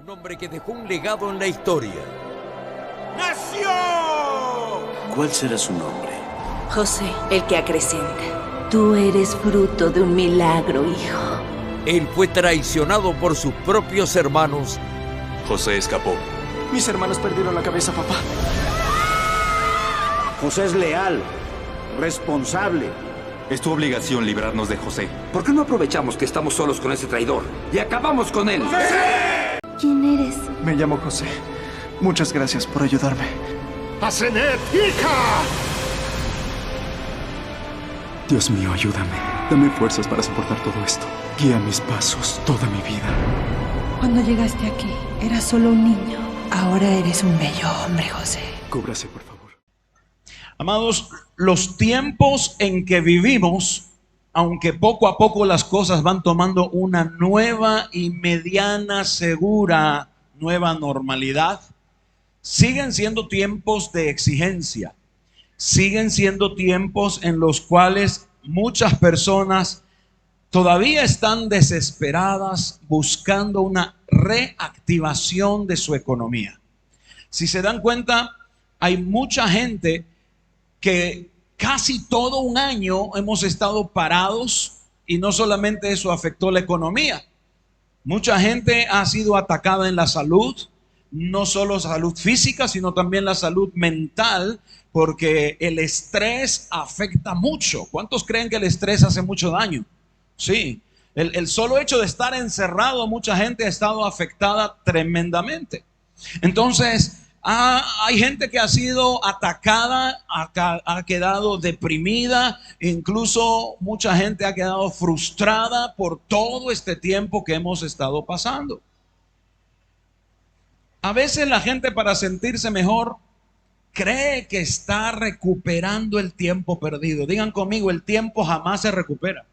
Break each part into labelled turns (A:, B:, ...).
A: Un hombre que dejó un legado en la historia.
B: ¡Nació!
C: ¿Cuál será su nombre?
D: José, el que acrecenta. Tú eres fruto de un milagro, hijo.
A: Él fue traicionado por sus propios hermanos.
C: José escapó.
B: Mis hermanos perdieron la cabeza, papá.
E: José es leal, responsable.
F: Es tu obligación librarnos de José.
G: ¿Por qué no aprovechamos que estamos solos con ese traidor y acabamos con él?
D: ¿Quién eres?
B: Me llamo José. Muchas gracias por ayudarme.
H: ¡Asenet, hija!
B: Dios mío, ayúdame. Dame fuerzas para soportar todo esto. Guía mis pasos toda mi vida.
I: Cuando llegaste aquí, eras solo un niño. Ahora eres un bello hombre, José.
B: Cúbrase, por favor.
J: Amados, los tiempos en que vivimos, aunque poco a poco las cosas van tomando una nueva y mediana, segura, nueva normalidad, siguen siendo tiempos de exigencia. Siguen siendo tiempos en los cuales muchas personas todavía están desesperadas buscando una reactivación de su economía. Si se dan cuenta, hay mucha gente que casi todo un año hemos estado parados y no solamente eso afectó la economía. Mucha gente ha sido atacada en la salud, no solo salud física, sino también la salud mental, porque el estrés afecta mucho. ¿Cuántos creen que el estrés hace mucho daño? Sí, el solo hecho de estar encerrado, mucha gente ha estado afectada tremendamente. Entonces, hay gente que ha sido atacada, ha quedado deprimida, incluso mucha gente ha quedado frustrada por todo este tiempo que hemos estado pasando. A veces la gente, para sentirse mejor, cree que está recuperando el tiempo perdido. Digan conmigo, el tiempo jamás se recupera.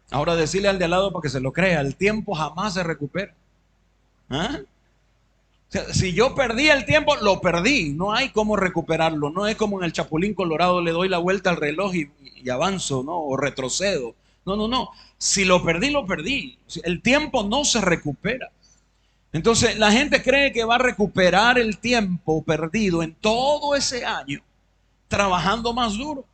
J: Ahora decirle al de al lado para que se lo crea, el tiempo jamás se recupera. ¿Ah? O sea, si yo perdí el tiempo, lo perdí. No hay cómo recuperarlo. No es como en el Chapulín Colorado, le doy la vuelta al reloj y avanzo, ¿no? O retrocedo. No. Si lo perdí, lo perdí. El tiempo no se recupera. Entonces, la gente cree que va a recuperar el tiempo perdido en todo ese año trabajando más duro.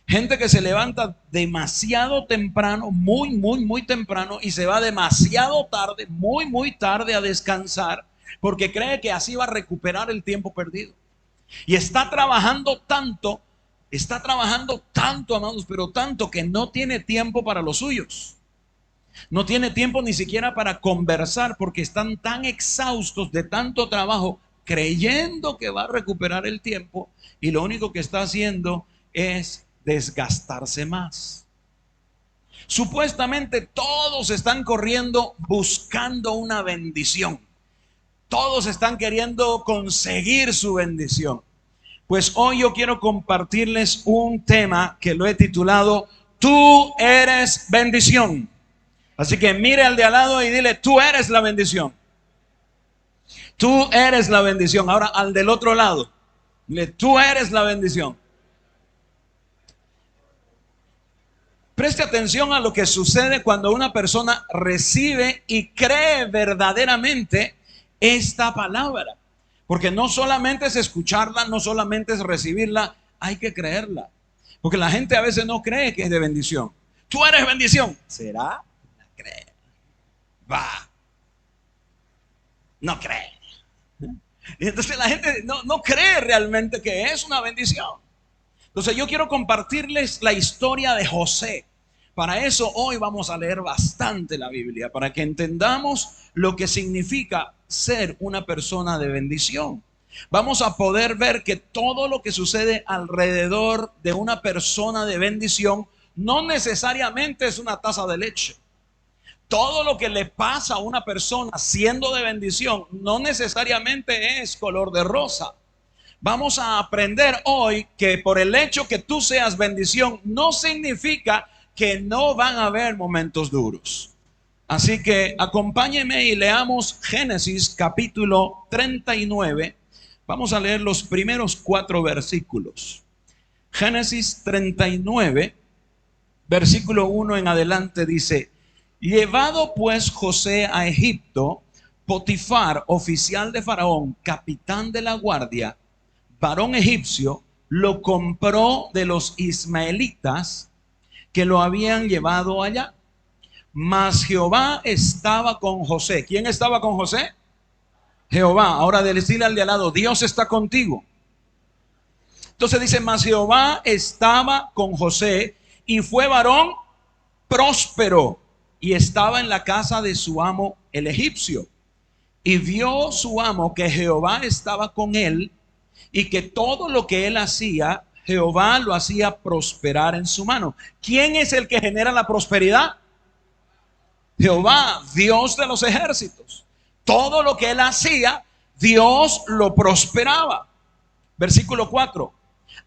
J: Gente que se levanta demasiado temprano, muy temprano, y se va demasiado tarde, muy tarde a descansar, porque cree que así va a recuperar el tiempo perdido. Y está trabajando tanto, amados, pero tanto que no tiene tiempo para los suyos. No tiene tiempo ni siquiera para conversar, porque están tan exhaustos de tanto trabajo, creyendo que va a recuperar el tiempo, y lo único que está haciendo es desgastarse más. Supuestamente todos están corriendo buscando una bendición. Todos están queriendo conseguir su bendición. Pues hoy yo quiero compartirles un tema que lo he titulado Tú eres bendición. Así que mire al de al lado y dile, tú eres la bendición. Tú eres la bendición. Ahora al del otro lado, dile, tú eres la bendición. Preste atención a lo que sucede cuando una persona recibe y cree verdaderamente esta palabra. Porque no solamente es escucharla, no solamente es recibirla, hay que creerla. Porque la gente a veces no cree que es de bendición. Tú eres bendición. ¿Será? No cree. Va. No cree. Y entonces la gente no cree realmente que es una bendición. Entonces yo quiero compartirles la historia de José. Para eso hoy vamos a leer bastante la Biblia, para que entendamos lo que significa ser una persona de bendición. Vamos a poder ver que todo lo que sucede alrededor de una persona de bendición no necesariamente es una taza de leche. Todo lo que le pasa a una persona siendo de bendición no necesariamente es color de rosa. Vamos a aprender hoy que por el hecho que tú seas bendición no significa que no van a haber momentos duros. Así que acompáñenme y leamos Génesis capítulo 39. Vamos a leer los primeros 4 versículos. Génesis 39, versículo 1 en adelante dice: Llevado pues José a Egipto, Potifar, oficial de Faraón, capitán de la guardia, varón egipcio, lo compró de los ismaelitas que lo habían llevado allá. Mas Jehová estaba con José. ¿Quién estaba con José? Jehová. Ahora decirle al de al lado, Dios está contigo. Entonces dice, mas Jehová estaba con José y fue varón próspero y estaba en la casa de su amo el egipcio. Y vio su amo que Jehová estaba con él y que todo lo que él hacía, Jehová lo hacía prosperar en su mano. ¿Quién es el que genera la prosperidad? Jehová, Dios de los ejércitos. Todo lo que él hacía, Dios lo prosperaba. Versículo 4.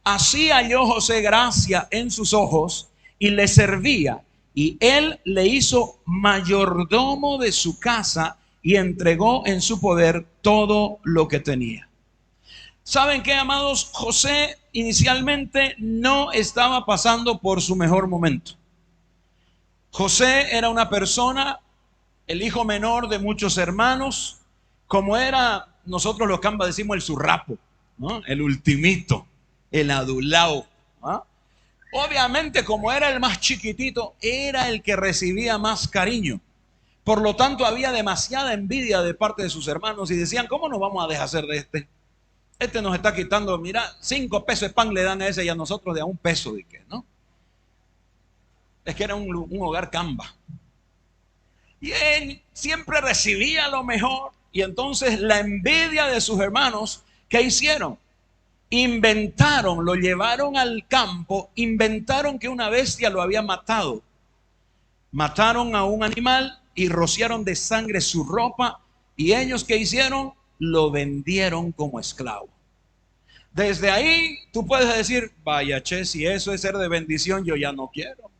J: Así halló José gracia en sus ojos y le servía. Y él le hizo mayordomo de su casa y entregó en su poder todo lo que tenía. ¿Saben qué, amados? José inicialmente no estaba pasando por su mejor momento. José era una persona, el hijo menor de muchos hermanos, como era, nosotros los cambas decimos el zurrapo, ¿no? El ultimito, el adulao, ¿no? Obviamente, como era el más chiquitito, era el que recibía más cariño. Por lo tanto, había demasiada envidia de parte de sus hermanos y decían, ¿cómo nos vamos a deshacer de este? Este nos está quitando, mira, 5 pesos de pan le dan a ese y a nosotros de a 1 peso, ¿de qué, no? Es que era un hogar camba. Y él siempre recibía lo mejor. Y entonces la envidia de sus hermanos, ¿qué hicieron? Inventaron, lo llevaron al campo, inventaron que una bestia lo había matado. Mataron a un animal y rociaron de sangre su ropa. Y ellos, ¿qué hicieron? Lo vendieron como esclavo. Desde ahí tú puedes decir, vaya che, si eso es ser de bendición, yo ya no quiero.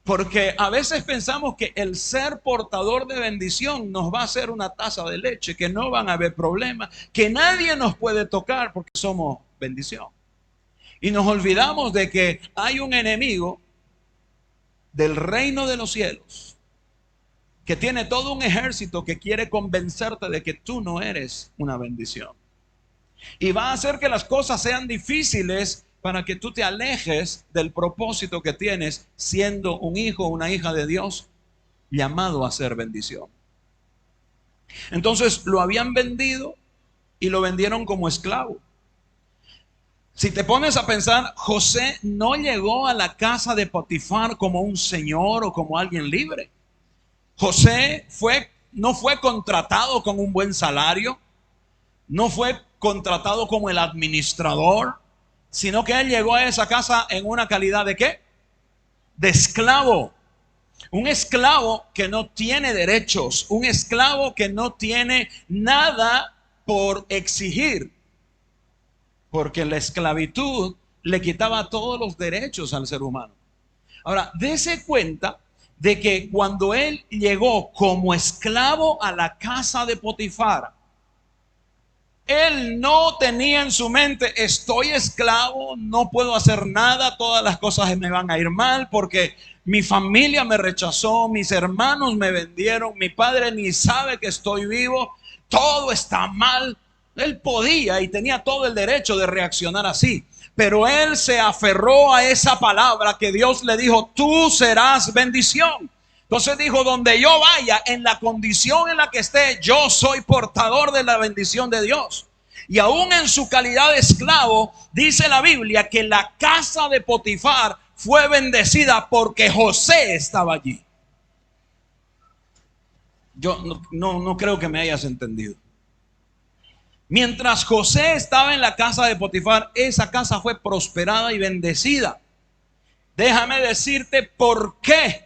J: Porque a veces pensamos que el ser portador de bendición nos va a hacer una taza de leche, que no van a haber problemas, que nadie nos puede tocar porque somos bendición. Y nos olvidamos de que hay un enemigo del reino de los cielos que tiene todo un ejército que quiere convencerte de que tú no eres una bendición. Y va a hacer que las cosas sean difíciles para que tú te alejes del propósito que tienes siendo un hijo o una hija de Dios llamado a ser bendición. Entonces lo habían vendido y lo vendieron como esclavo. Si te pones a pensar, José no llegó a la casa de Potifar como un señor o como alguien libre. José no fue contratado con un buen salario, no fue contratado como el administrador, sino que él llegó a esa casa en una calidad de ¿qué? De esclavo. Un esclavo que no tiene derechos, un esclavo que no tiene nada por exigir, porque la esclavitud le quitaba todos los derechos al ser humano. Ahora, dése cuenta de que cuando él llegó como esclavo a la casa de Potifar, él no tenía en su mente, estoy esclavo, no puedo hacer nada, todas las cosas me van a ir mal porque mi familia me rechazó, mis hermanos me vendieron, mi padre ni sabe que estoy vivo, todo está mal. Él podía y tenía todo el derecho de reaccionar así, pero él se aferró a esa palabra que Dios le dijo, tú serás bendición. Entonces dijo, donde yo vaya, en la condición en la que esté, yo soy portador de la bendición de Dios. Y aún en su calidad de esclavo, dice la Biblia que la casa de Potifar fue bendecida porque José estaba allí. Yo no creo que me hayas entendido. Mientras José estaba en la casa de Potifar, esa casa fue prosperada y bendecida. Déjame decirte por qué.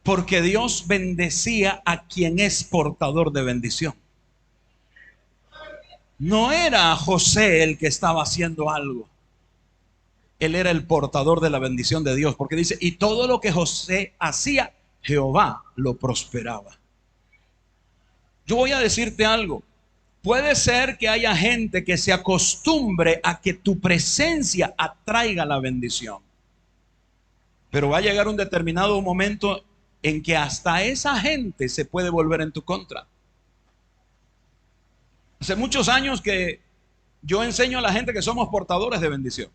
J: Porque Dios bendecía a quien es portador de bendición. No era José el que estaba haciendo algo. Él era el portador de la bendición de Dios. Porque dice, y todo lo que José hacía, Jehová lo prosperaba. Yo voy a decirte algo. Puede ser que haya gente que se acostumbre a que tu presencia atraiga la bendición. Pero va a llegar un determinado momento en que hasta esa gente se puede volver en tu contra. Hace muchos años que yo enseño a la gente que somos portadores de bendición.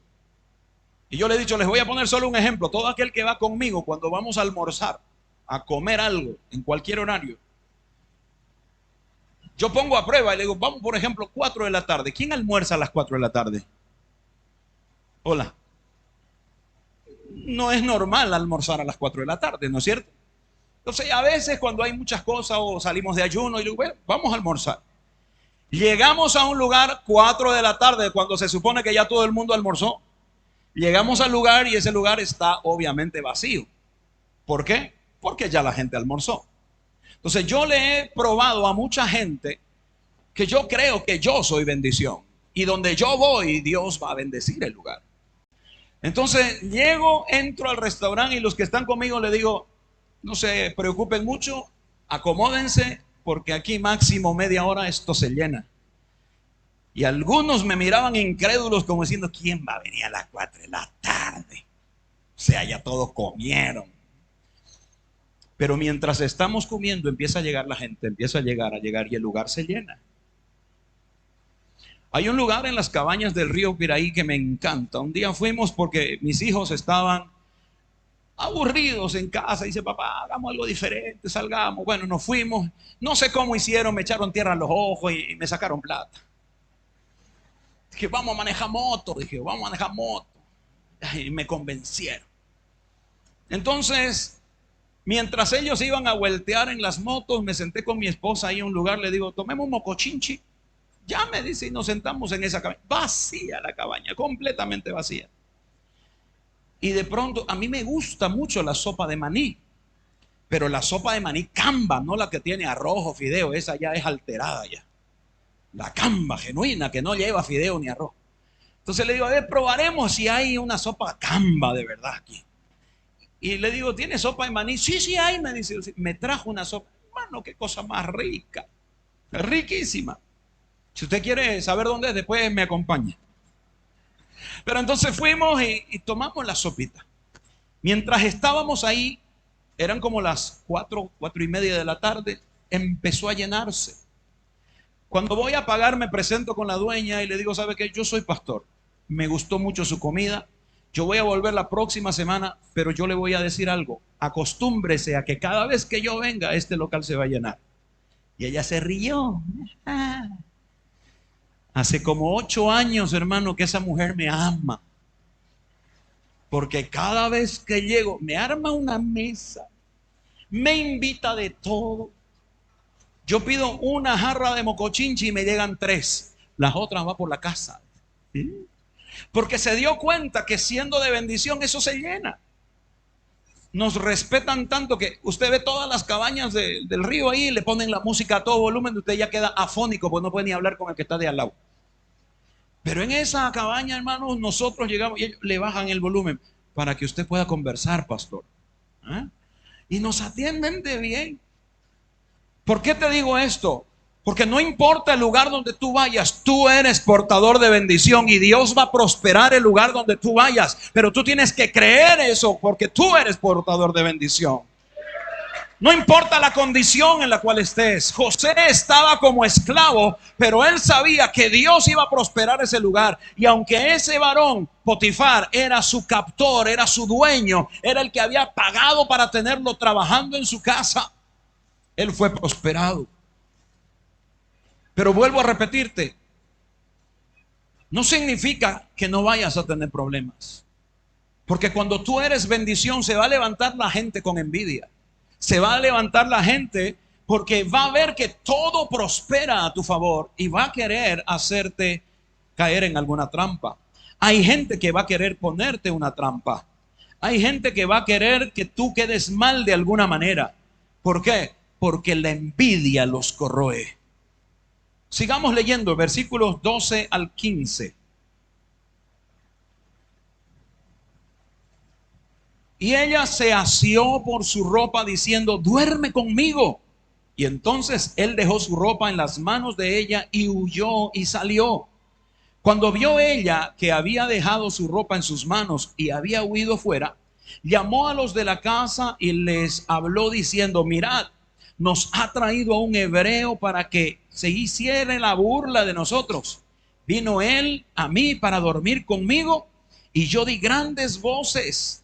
J: Y yo le he dicho, les voy a poner solo un ejemplo. Todo aquel que va conmigo cuando vamos a almorzar, a comer algo, en cualquier horario, yo pongo a prueba y le digo, vamos por ejemplo 4 de la tarde. ¿Quién almuerza a las 4 de la tarde? Hola. No es normal almorzar a las 4 de la tarde, ¿no es cierto? Entonces a veces cuando hay muchas cosas o salimos de ayuno y digo, bueno, vamos a almorzar. Llegamos a un lugar 4 de la tarde cuando se supone que ya todo el mundo almorzó. Llegamos al lugar y ese lugar está obviamente vacío. ¿Por qué? Porque ya la gente almorzó. Entonces yo le he probado a mucha gente que yo creo que yo soy bendición. Y donde yo voy, Dios va a bendecir el lugar. Entonces llego, entro al restaurante y los que están conmigo les digo, no se preocupen mucho, acomódense porque aquí máximo media hora esto se llena. Y algunos me miraban incrédulos como diciendo, ¿quién va a venir a las 4 de la tarde? O sea, ya todos comieron. Pero mientras estamos comiendo empieza a llegar la gente, empieza a llegar y el lugar se llena. Hay un lugar en las cabañas del río Piraí que me encanta. Un día fuimos porque mis hijos estaban aburridos en casa. Dice, papá, hagamos algo diferente, salgamos. Bueno, nos fuimos. No sé cómo hicieron, me echaron tierra en los ojos y me sacaron plata. Dije, vamos a manejar moto. Y me convencieron. Entonces, mientras ellos iban a vueltear en las motos, me senté con mi esposa ahí en un lugar. Le digo, tomemos un mocochinchi. Ya me dice y nos sentamos en esa cabaña. Vacía la cabaña, completamente vacía. Y de pronto, a mí me gusta mucho la sopa de maní. Pero la sopa de maní camba, no la que tiene arroz o fideo. Esa ya es alterada ya. La camba genuina que no lleva fideo ni arroz. Entonces le digo, a ver, probaremos si hay una sopa camba de verdad aquí. Y le digo, ¿tiene sopa de maní? Sí, sí hay, me dice. Me trajo una sopa. Hermano, qué cosa más rica. Riquísima. Si usted quiere saber dónde es, después me acompaña. Pero entonces fuimos y tomamos la sopita. Mientras estábamos ahí, eran como las 4:30 de la tarde, empezó a llenarse. Cuando voy a pagar me presento con la dueña y le digo, ¿sabe qué? Yo soy pastor, me gustó mucho su comida, yo voy a volver la próxima semana, pero yo le voy a decir algo, acostúmbrese a que cada vez que yo venga, este local se va a llenar. Y ella se rió. Hace como 8 años, hermano, que esa mujer me ama, porque cada vez que llego, me arma una mesa, me invita de todo. Yo pido una jarra de mocochinchi y me llegan 3. Las otras va por la casa. ¿Sí? Porque se dio cuenta que siendo de bendición eso se llena. Nos respetan tanto que usted ve todas las cabañas del río ahí, le ponen la música a todo volumen y usted ya queda afónico porque no puede ni hablar con el que está de al lado. Pero en esa cabaña, hermanos, nosotros llegamos y ellos le bajan el volumen para que usted pueda conversar, pastor. ¿Eh? Y nos atienden de bien. ¿Por qué te digo esto? Porque no importa el lugar donde tú vayas, tú eres portador de bendición y Dios va a prosperar el lugar donde tú vayas. Pero tú tienes que creer eso porque tú eres portador de bendición. No importa la condición en la cual estés. José estaba como esclavo, pero él sabía que Dios iba a prosperar ese lugar. Y aunque ese varón, Potifar, era su captor, era su dueño, era el que había pagado para tenerlo trabajando en su casa, él fue prosperado. Pero vuelvo a repetirte, no significa que no vayas a tener problemas. Porque cuando tú eres bendición, se va a levantar la gente con envidia. Se va a levantar la gente porque va a ver que todo prospera a tu favor y va a querer hacerte caer en alguna trampa. Hay gente que va a querer ponerte una trampa. Hay gente que va a querer que tú quedes mal de alguna manera. ¿Por qué? Porque la envidia los corroe. Sigamos leyendo versículos 12 al 15. Y ella se asió por su ropa diciendo, duerme conmigo. Y entonces él dejó su ropa en las manos de ella y huyó y salió. Cuando vio ella que había dejado su ropa en sus manos y había huido fuera, Llamó a los de la casa y les habló diciendo: mirad, nos ha traído a un hebreo para que se hiciera la burla de nosotros. Vino él a mí para dormir conmigo, y yo di grandes voces,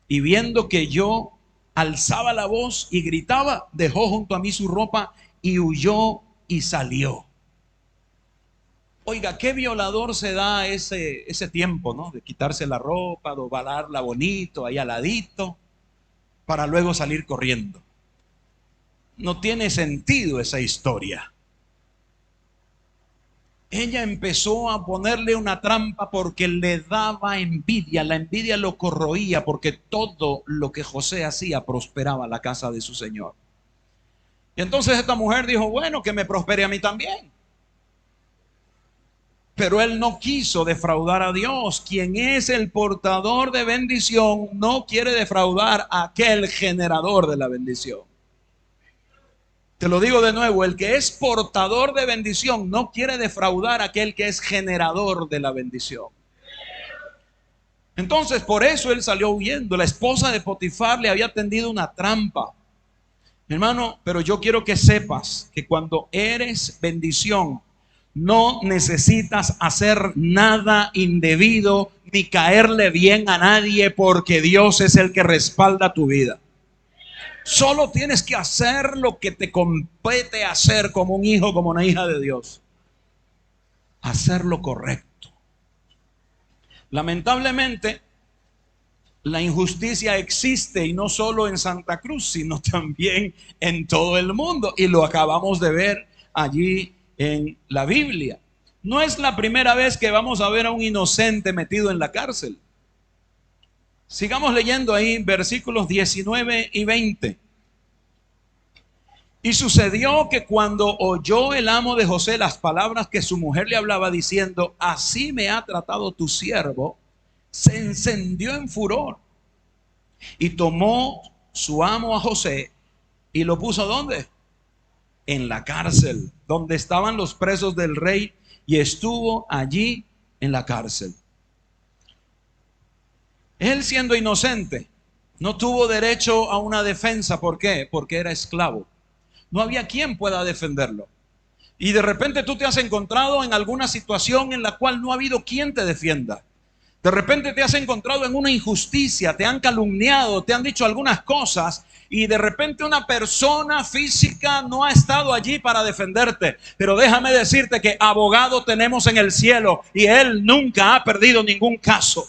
J: y viendo que yo alzaba la voz y gritaba, dejó junto a mí su ropa y huyó y salió. Oiga, qué violador se da ese tiempo, ¿no? De quitarse la ropa, de ovalarla bonito, ahí al ladito, para luego salir corriendo. No tiene sentido esa historia. Ella empezó a ponerle una trampa porque le daba envidia. La envidia lo corroía porque todo lo que José hacía prosperaba la casa de su señor. Y entonces esta mujer dijo: bueno, que me prospere a mí también. Pero él no quiso defraudar a Dios. Quien es el portador de bendición no quiere defraudar a aquel generador de la bendición. Te lo digo de nuevo, el que es portador de bendición no quiere defraudar a aquel que es generador de la bendición. Entonces, por eso él salió huyendo. La esposa de Potifar le había tendido una trampa. Mi hermano, pero yo quiero que sepas que cuando eres bendición, no necesitas hacer nada indebido ni caerle bien a nadie, porque Dios es el que respalda tu vida. Solo tienes que hacer lo que te compete hacer como un hijo, como una hija de Dios. Hacer lo correcto. Lamentablemente, la injusticia existe, y no solo en Santa Cruz, sino también en todo el mundo. Y lo acabamos de ver allí en la Biblia. No es la primera vez que vamos a ver a un inocente metido en la cárcel. Sigamos leyendo ahí versículos 19 y 20. Y sucedió que cuando oyó el amo de José las palabras que su mujer le hablaba, diciendo: así me ha tratado tu siervo, se encendió en furor. Y tomó su amo a José y lo puso ¿dónde? En la cárcel, donde estaban los presos del rey, y estuvo allí en la cárcel. Él, siendo inocente, no tuvo derecho a una defensa. ¿Por qué? Porque era esclavo. No había quien pueda defenderlo. Y de repente tú te has encontrado en alguna situación en la cual no ha habido quien te defienda. De repente te has encontrado en una injusticia, te han calumniado, te han dicho algunas cosas, y de repente una persona física no ha estado allí para defenderte. Pero déjame decirte que abogado tenemos en el cielo, y Él nunca ha perdido ningún caso.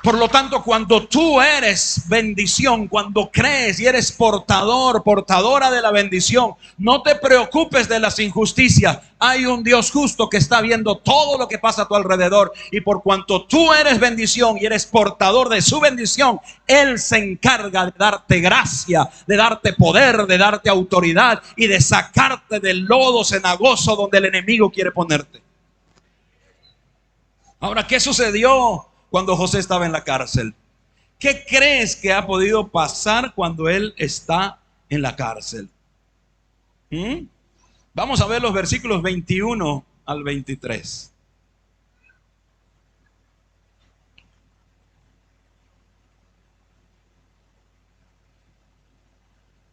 J: Por lo tanto, cuando tú eres bendición, cuando crees y eres portadora de la bendición, no te preocupes de las injusticias. Hay un Dios justo que está viendo todo lo que pasa a tu alrededor. Y por cuanto tú eres bendición y eres portador de su bendición, Él se encarga de darte gracia, de darte poder, de darte autoridad y de sacarte del lodo cenagoso donde el enemigo quiere ponerte. Ahora, ¿qué sucedió cuando José estaba en la cárcel? ¿Qué crees que ha podido pasar cuando él está en la cárcel? Vamos a ver los versículos 21 al 23.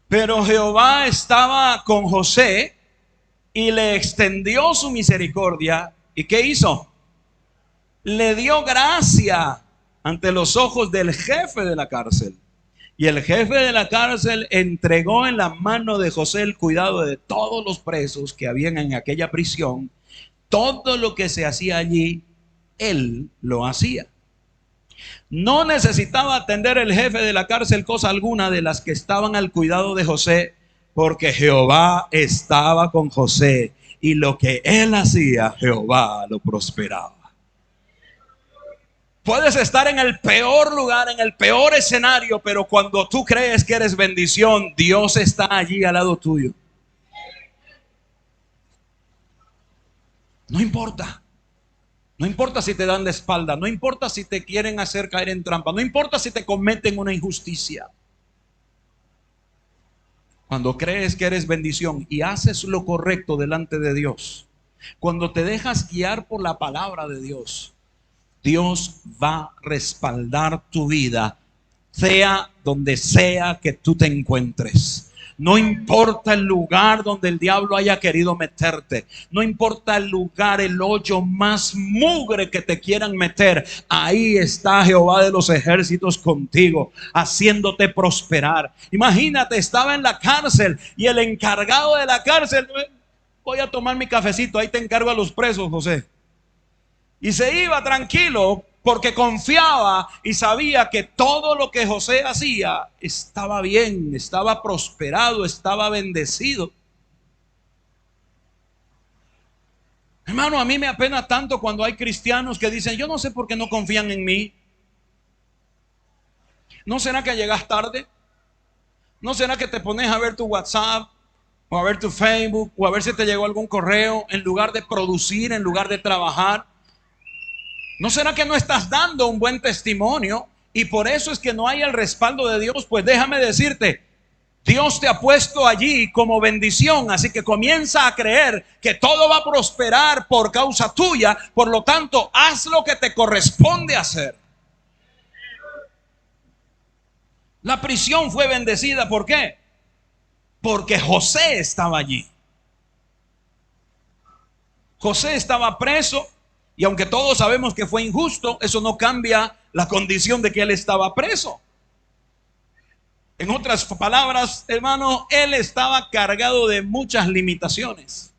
J: Pero Jehová estaba con José y le extendió su misericordia. ¿Y qué hizo? Le dio gracia ante los ojos del jefe de la cárcel. Y el jefe de la cárcel entregó en la mano de José el cuidado de todos los presos que habían en aquella prisión. Todo lo que se hacía allí, él lo hacía. No necesitaba atender el jefe de la cárcel cosa alguna de las que estaban al cuidado de José, porque Jehová estaba con José, y lo que él hacía, Jehová lo prosperaba. Puedes estar en el peor lugar, en el peor escenario, pero cuando tú crees que eres bendición, Dios está allí al lado tuyo. No importa. No importa si te dan la espalda, no importa si te quieren hacer caer en trampa, no importa si te cometen una injusticia. Cuando crees que eres bendición y haces lo correcto delante de Dios, cuando te dejas guiar por la palabra de Dios, Dios va a respaldar tu vida, sea donde sea que tú te encuentres. No importa el lugar donde el diablo haya querido meterte. No importa el lugar, el hoyo más mugre que te quieran meter. Ahí está Jehová de los ejércitos contigo, haciéndote prosperar. Imagínate, estaba en la cárcel y el encargado de la cárcel: voy a tomar mi cafecito, ahí te encargo a los presos, José. Y se iba tranquilo porque confiaba y sabía que todo lo que José hacía estaba bien, estaba prosperado, estaba bendecido. Hermano, a mí me apena tanto cuando hay cristianos que dicen: yo no sé por qué no confían en mí. ¿No será que llegas tarde? ¿No será que te pones a ver tu WhatsApp o a ver tu Facebook o a ver si te llegó algún correo en lugar de producir, en lugar de trabajar? ¿No será que no estás dando un buen testimonio y por eso es que no hay el respaldo de Dios? Pues déjame decirte, Dios te ha puesto allí como bendición, así que comienza a creer que todo va a prosperar por causa tuya. Por lo tanto, haz lo que te corresponde hacer. La prisión fue bendecida, ¿por qué? Porque José estaba allí. José estaba preso. Y aunque todos sabemos que fue injusto, eso no cambia la condición de que él estaba preso. En otras palabras, hermano, él estaba cargado de muchas limitaciones.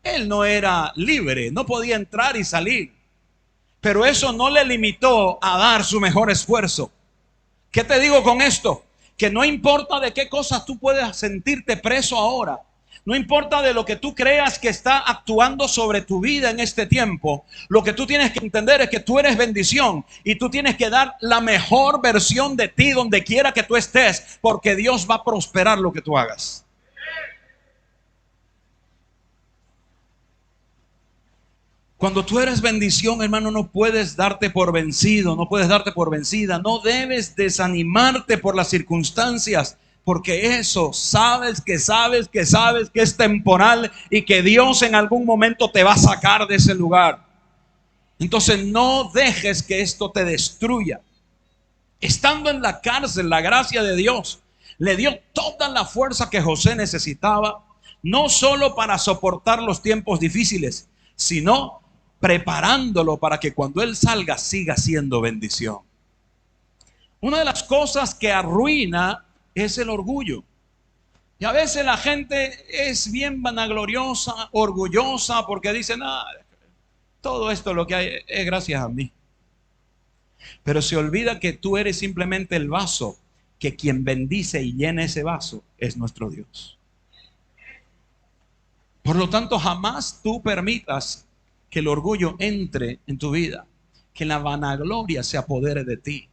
J: Él no era libre, no podía entrar y salir. Pero eso no le limitó a dar su mejor esfuerzo. ¿Qué te digo con esto? Que no importa de qué cosas tú puedas sentirte preso ahora. No importa de lo que tú creas que está actuando sobre tu vida en este tiempo. Lo que tú tienes que entender es que tú eres bendición y tú tienes que dar la mejor versión de ti donde quiera que tú estés, porque Dios va a prosperar lo que tú hagas. Cuando tú eres bendición, hermano, no puedes darte por vencido, no puedes darte por vencida. No debes desanimarte por las circunstancias. Porque eso sabes que es temporal y que Dios en algún momento te va a sacar de ese lugar. Entonces no dejes que esto te destruya. Estando en la cárcel, la gracia de Dios le dio toda la fuerza que José necesitaba, no solo para soportar los tiempos difíciles, sino preparándolo para que cuando él salga siga siendo bendición. Una de las cosas que arruina es el orgullo. Y a veces la gente es bien vanagloriosa, orgullosa, porque dice: nada, todo esto lo que hay es gracias a mí. Pero se olvida que tú eres simplemente el vaso, que quien bendice y llena ese vaso es nuestro Dios. Por lo tanto, jamás tú permitas que el orgullo entre en tu vida, que la vanagloria se apodere de ti.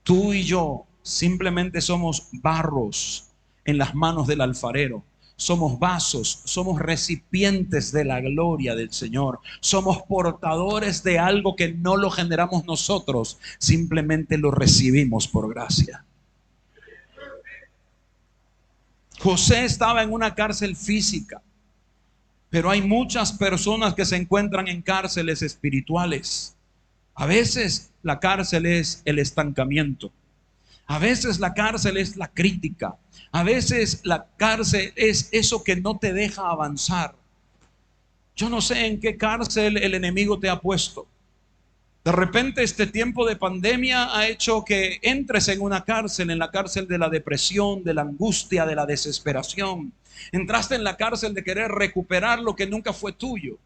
J: Tú y yo simplemente somos barros en las manos del alfarero. Somos vasos, somos recipientes de la gloria del Señor. Somos portadores de algo que no lo generamos nosotros, simplemente lo recibimos por gracia. José estaba en una cárcel física, pero hay muchas personas que se encuentran en cárceles espirituales. A veces la cárcel es el estancamiento. A veces la cárcel es la crítica. A veces la cárcel es eso que no te deja avanzar. Yo no sé en qué cárcel el enemigo te ha puesto. De repente este tiempo de pandemia ha hecho que entres en una cárcel, en la cárcel de la depresión, de la angustia, de la desesperación. Entraste en la cárcel de querer recuperar lo que nunca fue tuyo.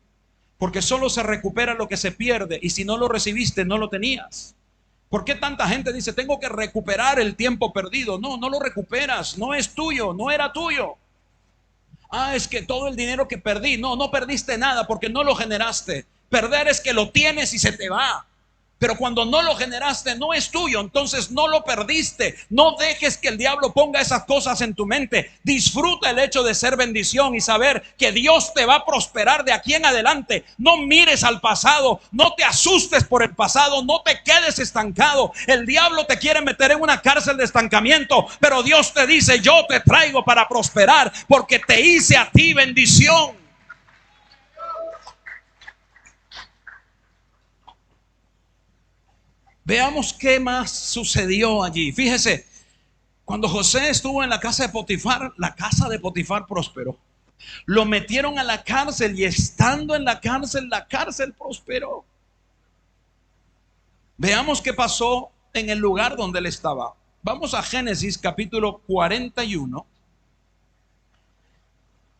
J: Porque solo se recupera lo que se pierde, y si no lo recibiste, no lo tenías. ¿Por qué tanta gente dice: tengo que recuperar el tiempo perdido? No, no lo recuperas, no es tuyo, no era tuyo. Es que todo el dinero que perdí. No, no perdiste nada porque no lo generaste. Perder es que lo tienes y se te va. Pero cuando no lo generaste, no es tuyo, entonces no lo perdiste. No dejes que el diablo ponga esas cosas en tu mente. Disfruta el hecho de ser bendición y saber que Dios te va a prosperar de aquí en adelante. No mires al pasado, no te asustes por el pasado, no te quedes estancado. El diablo te quiere meter en una cárcel de estancamiento, pero Dios te dice: yo te traigo para prosperar porque te hice a ti bendición. Veamos qué más sucedió allí. Fíjese, cuando José estuvo en la casa de Potifar, la casa de Potifar prosperó. Lo metieron a la cárcel y estando en la cárcel prosperó. Veamos qué pasó en el lugar donde él estaba. Vamos a Génesis capítulo 41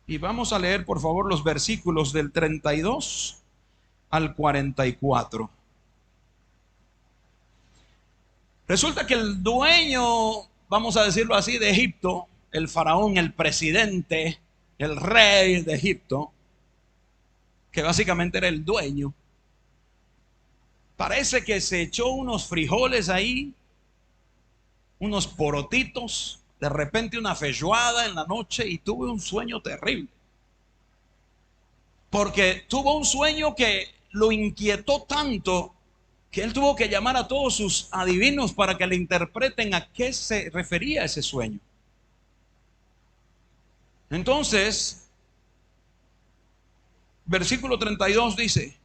J: y vamos a leer por favor los versículos del 32 al 44. Resulta que el dueño, vamos a decirlo así, de Egipto, el faraón, el presidente, el rey de Egipto, que básicamente era el dueño, parece que se echó unos frijoles ahí, unos porotitos, de repente una feijoada en la noche y tuvo un sueño terrible. Porque tuvo un sueño que lo inquietó tanto que él tuvo que llamar a todos sus adivinos para que le interpreten a qué se refería ese sueño. Entonces, versículo 32 dice: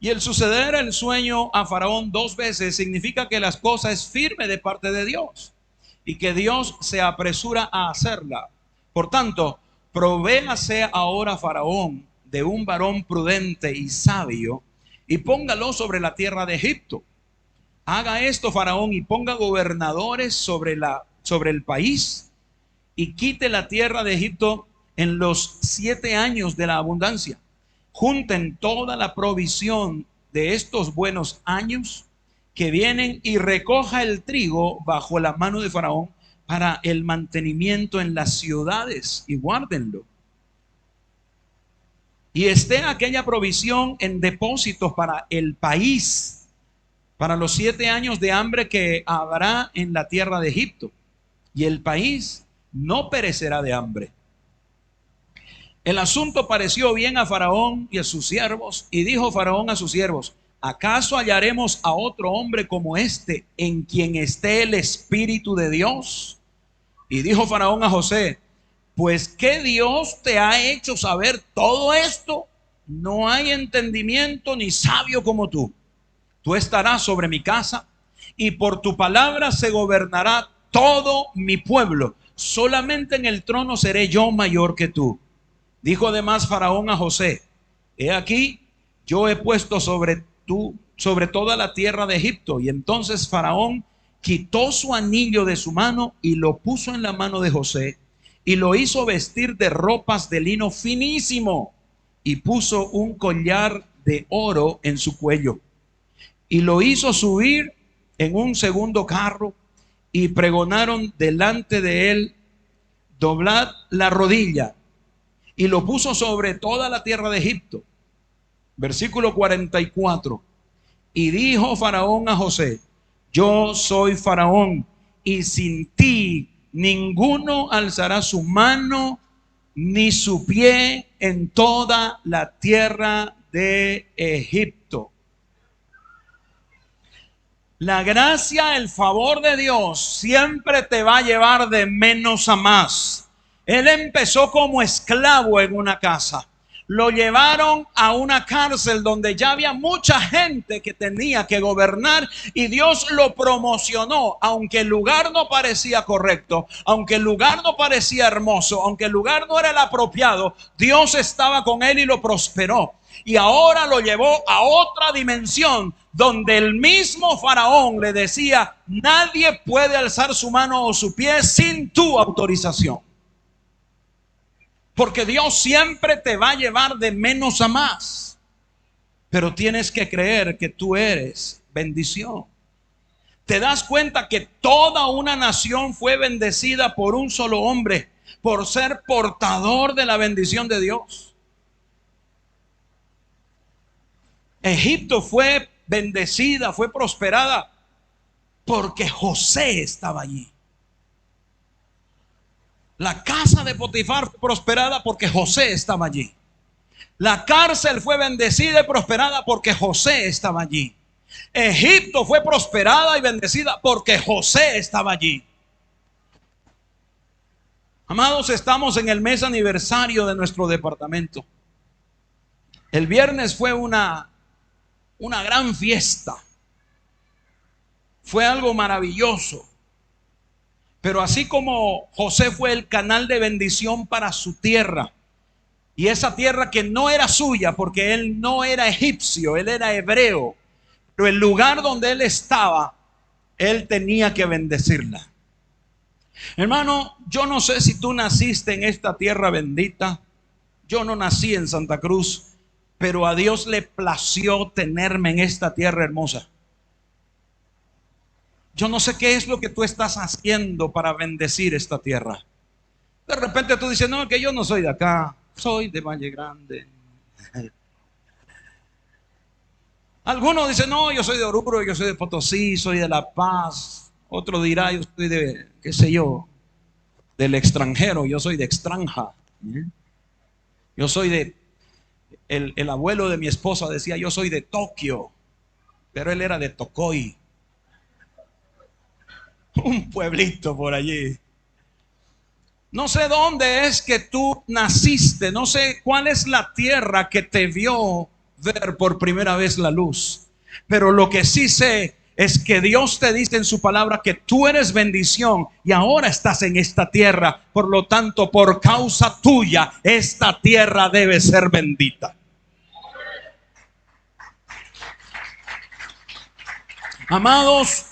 J: y el suceder el sueño a Faraón 2 veces significa que las cosas es firme de parte de Dios y que Dios se apresura a hacerla. Por tanto, provéase ahora Faraón de un varón prudente y sabio y póngalo sobre la tierra de Egipto. Haga esto Faraón y ponga gobernadores sobre el país y quite la tierra de Egipto en los 7 años de la abundancia. Junten toda la provisión de estos buenos años que vienen y recoja el trigo bajo la mano de Faraón para el mantenimiento en las ciudades y guárdenlo. Y esté aquella provisión en depósitos para el país, para los 7 años de hambre que habrá en la tierra de Egipto. Y el país no perecerá de hambre. El asunto pareció bien a Faraón y a sus siervos, y dijo Faraón a sus siervos: ¿acaso hallaremos a otro hombre como este en quien esté el Espíritu de Dios? Y dijo Faraón a José: pues ¿qué Dios te ha hecho saber todo esto? No hay entendimiento ni sabio como tú. Tú estarás sobre mi casa y por tu palabra se gobernará todo mi pueblo. Solamente en el trono seré yo mayor que tú. Dijo además Faraón a José: he aquí, yo he puesto sobre toda la tierra de Egipto. Y entonces Faraón quitó su anillo de su mano y lo puso en la mano de José y lo hizo vestir de ropas de lino finísimo y puso un collar de oro en su cuello y lo hizo subir en un segundo carro y pregonaron delante de él: doblad la rodilla. Y lo puso sobre toda la tierra de Egipto. Versículo 44. Y dijo Faraón a José: yo soy Faraón y sin ti ninguno alzará su mano ni su pie en toda la tierra de Egipto. La gracia, el favor de Dios siempre te va a llevar de menos a más. Él empezó como esclavo en una casa. Lo llevaron a una cárcel donde ya había mucha gente que tenía que gobernar y Dios lo promocionó. Aunque el lugar no parecía correcto, aunque el lugar no parecía hermoso, aunque el lugar no era el apropiado, Dios estaba con él y lo prosperó. Y ahora lo llevó a otra dimensión donde el mismo Faraón le decía: nadie puede alzar su mano o su pie sin tu autorización. Porque Dios siempre te va a llevar de menos a más. Pero tienes que creer que tú eres bendición. Te das cuenta que toda una nación fue bendecida por un solo hombre, por ser portador de la bendición de Dios. Egipto fue bendecida, fue prosperada porque José estaba allí. La casa de Potifar fue prosperada porque José estaba allí. La cárcel fue bendecida y prosperada porque José estaba allí. Egipto fue prosperada y bendecida porque José estaba allí. Amados, estamos en el mes aniversario de nuestro departamento. El viernes fue una gran fiesta. Fue algo maravilloso. Pero así como José fue el canal de bendición para su tierra, y esa tierra que no era suya porque él no era egipcio, él era hebreo, pero el lugar donde él estaba, él tenía que bendecirla. Hermano, yo no sé si tú naciste en esta tierra bendita. Yo no nací en Santa Cruz, pero a Dios le plació tenerme en esta tierra hermosa. Yo no sé qué es lo que tú estás haciendo para bendecir esta tierra. De repente tú dices, no, que yo no soy de acá, soy de Valle Grande. Algunos dicen, no, yo soy de Oruro, yo soy de Potosí, soy de La Paz. Otro dirá, yo soy de, qué sé yo, del extranjero, yo soy de extranja. Yo soy de, el abuelo de mi esposa decía, yo soy de Tokio, pero él era de Tocoy, un pueblito por allí. No sé dónde es que tú naciste, no sé cuál es la tierra que te vio ver por primera vez la luz, pero lo que sí sé es que Dios te dice en su palabra que tú eres bendición y ahora estás en esta tierra. Por lo tanto, por causa tuya, esta tierra debe ser bendita. Amados,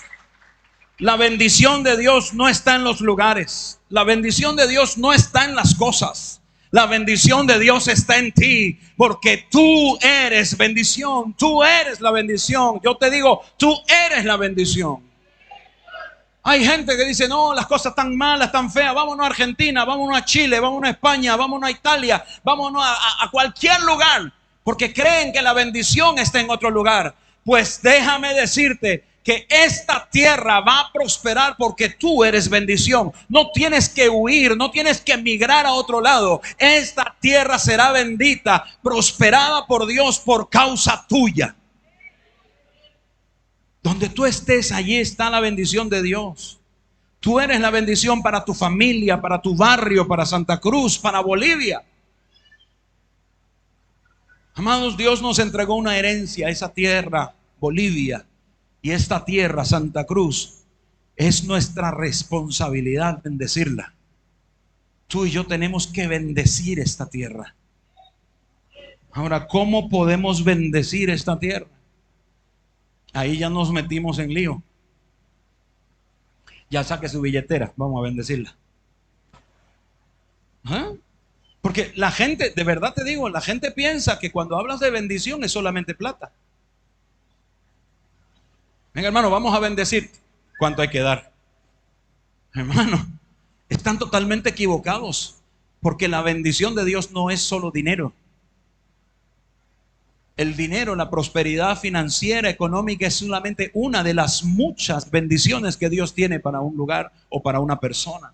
J: la bendición de Dios no está en los lugares. La bendición de Dios no está en las cosas. La bendición de Dios está en ti, porque tú eres bendición. Tú eres la bendición. Yo te digo, tú eres la bendición. Hay gente que dice, no, las cosas están malas, están feas. Vámonos a Argentina, vámonos a Chile, vámonos a España, vámonos a Italia, vámonos a cualquier lugar, porque creen que la bendición está en otro lugar. Pues déjame decirte que esta tierra va a prosperar porque tú eres bendición. No tienes que huir, no tienes que emigrar a otro lado. Esta tierra será bendita, prosperada por Dios por causa tuya. Donde tú estés, allí está la bendición de Dios. Tú eres la bendición para tu familia, para tu barrio, para Santa Cruz, para Bolivia. Amados, Dios nos entregó una herencia, esa tierra, Bolivia. Y esta tierra, Santa Cruz, es nuestra responsabilidad bendecirla. Tú y yo tenemos que bendecir esta tierra. Ahora, ¿cómo podemos bendecir esta tierra? Ahí ya nos metimos en lío. Ya saque su billetera, vamos a bendecirla. ¿Ah? Porque la gente, de verdad te digo, la gente piensa que cuando hablas de bendición es solamente plata. Venga, hermano, vamos a bendecir. ¿Cuánto hay que dar? Hermano, están totalmente equivocados, porque la bendición de Dios no es solo dinero. El dinero, la prosperidad financiera, económica, es solamente una de las muchas bendiciones que Dios tiene para un lugar o para una persona.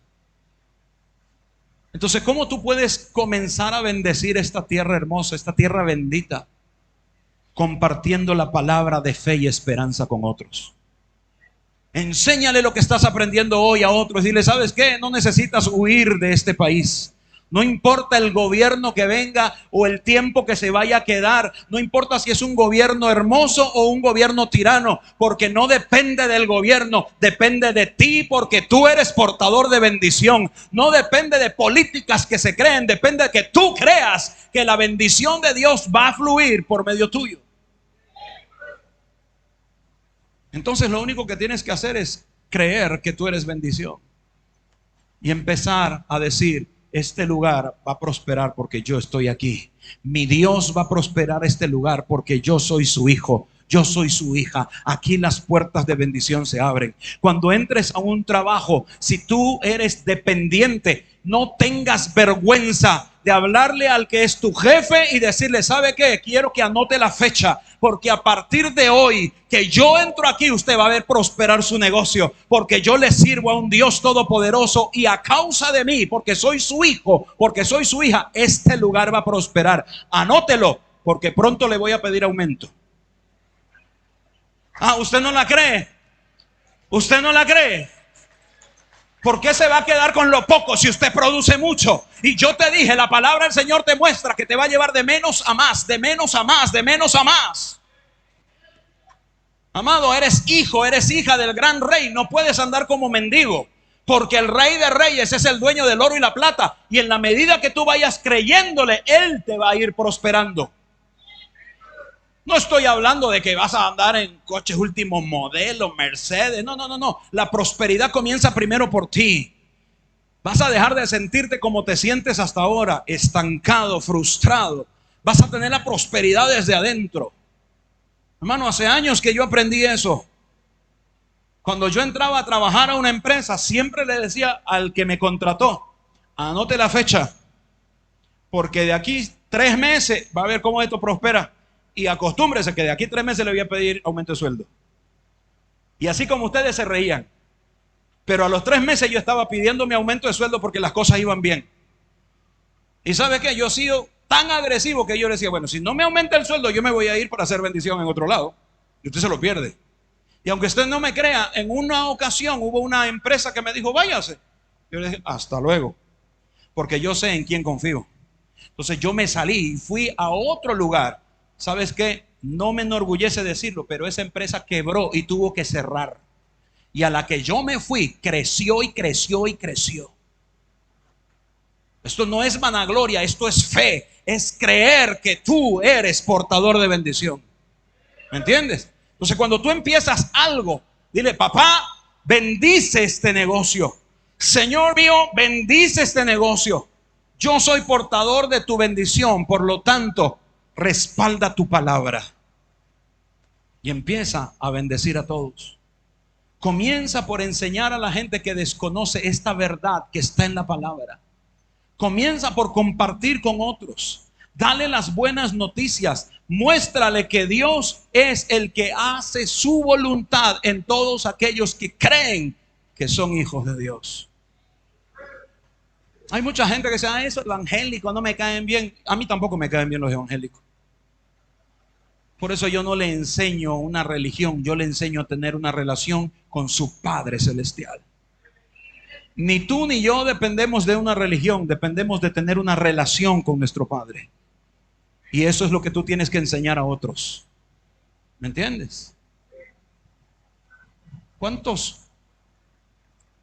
J: Entonces, ¿cómo tú puedes comenzar a bendecir esta tierra hermosa, esta tierra bendita? Compartiendo la palabra de fe y esperanza con otros. Enséñale lo que estás aprendiendo hoy a otros. Dile, ¿sabes qué? No necesitas huir de este país. No importa el gobierno que venga o el tiempo que se vaya a quedar. No importa si es un gobierno hermoso o un gobierno tirano, porque no depende del gobierno, depende de ti, porque tú eres portador de bendición. No depende de políticas que se creen, depende de que tú creas que la bendición de Dios va a fluir por medio tuyo. Entonces lo único que tienes que hacer es creer que tú eres bendición y empezar a decir, este lugar va a prosperar porque yo estoy aquí. Mi Dios va a prosperar este lugar porque yo soy su hijo, yo soy su hija. Aquí las puertas de bendición se abren. Cuando entres a un trabajo, si tú eres dependiente, no tengas vergüenza de hablarle al que es tu jefe y decirle, ¿sabe qué? Quiero que anote la fecha, porque a partir de hoy que yo entro aquí, usted va a ver prosperar su negocio, porque yo le sirvo a un Dios todopoderoso y a causa de mí, porque soy su hijo, porque soy su hija, este lugar va a prosperar. Anótelo, porque pronto le voy a pedir aumento. Ah, ¿usted no la cree? ¿Usted no la cree? ¿Por qué se va a quedar con lo poco si usted produce mucho? Y yo te dije, la palabra del Señor te muestra que te va a llevar de menos a más, de menos a más, de menos a más. Amado, eres hijo, eres hija del gran rey. No puedes andar como mendigo, porque el rey de reyes es el dueño del oro y la plata. Y en la medida que tú vayas creyéndole, Él te va a ir prosperando. No estoy hablando de que vas a andar en coches último modelo, Mercedes. No. La prosperidad comienza primero por ti. Vas a dejar de sentirte como te sientes hasta ahora, estancado, frustrado. Vas a tener la prosperidad desde adentro. Hermano, hace años que yo aprendí eso. Cuando yo entraba a trabajar a una empresa, siempre le decía al que me contrató: anote la fecha, porque de aquí 3 meses va a ver cómo esto prospera. Y acostúmbrese que de aquí 3 meses le voy a pedir aumento de sueldo. Y así como ustedes se reían, pero a los 3 meses yo estaba pidiendo mi aumento de sueldo porque las cosas iban bien. Y ¿sabe qué? Yo he sido tan agresivo que yo le decía: bueno, si no me aumenta el sueldo, yo me voy a ir para hacer bendición en otro lado. Y usted se lo pierde. Y aunque usted no me crea, en una ocasión hubo una empresa que me dijo: váyase. Yo le dije: hasta luego, porque yo sé en quién confío. Entonces yo me salí y fui a otro lugar. ¿Sabes qué? No me enorgullece decirlo, pero esa empresa quebró y tuvo que cerrar. Y a la que yo me fui, creció y creció y creció. Esto no es vanagloria, esto es fe. Es creer que tú eres portador de bendición. ¿Me entiendes? Entonces cuando tú empiezas algo, dile: papá, bendice este negocio. Señor mío, bendice este negocio. Yo soy portador de tu bendición, por lo tanto, respalda tu palabra. Y empieza a bendecir a todos. Comienza por enseñar a la gente que desconoce esta verdad que está en la palabra. Comienza por compartir con otros. Dale las buenas noticias. Muéstrale que Dios es el que hace su voluntad en todos aquellos que creen que son hijos de Dios. Hay mucha gente que dice: eso evangélico no me caen bien. A mí tampoco me caen bien los evangélicos. Por eso yo no le enseño una religión, yo le enseño a tener una relación con su Padre Celestial. Ni tú ni yo dependemos de una religión, dependemos de tener una relación con nuestro Padre. Y eso es lo que tú tienes que enseñar a otros. ¿Me entiendes? ¿Cuántos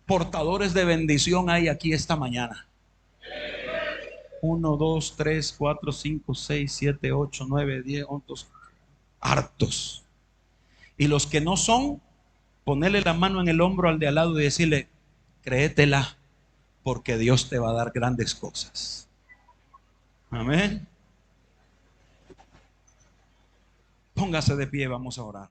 J: portadores de bendición hay aquí esta mañana? 1, 2, 3, 4, 5, 6, 7, 8, 9, 10, 11. Hartos. Y los que no son, ponerle la mano en el hombro al de al lado y decirle: créetela, porque Dios te va a dar grandes cosas. Amén. Póngase de pie, vamos a orar.